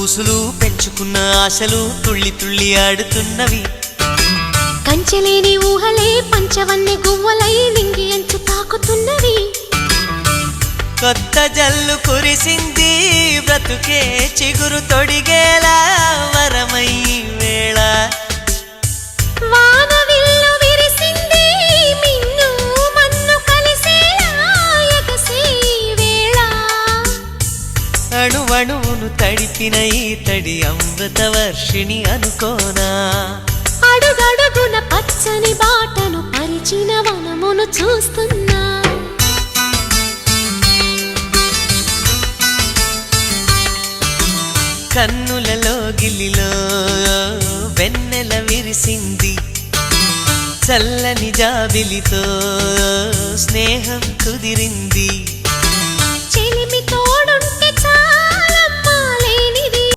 ఊసులు పెంచుకున్న ఆశలు తుళ్ళి తుళ్ళి ఆడుతున్నవి. కంచెలేని ఊహలే పంచవన్నె గువ్వలై నింగి అంచు తాకుతున్నవి. కొత్త జల్లు కురిసింది బ్రతుకే చిగురు తొడిగేలా వరమై వేళ. వానవిల్లు విరిసింది మిన్ను మన్ను కలిసేలా ఎగసే వేళ. అణువణువును తడిపిన ఈ తడి అమృత వర్షిణి అనుకోనా. అడుగడుగున పచ్చని బాటను పరిచిన వనమును చూస్తున్నా. కన్నులలో గిల్లిలో వెన్నెల విరిసింది. చల్లని జాబిలితో స్నేహం కుదిరింది.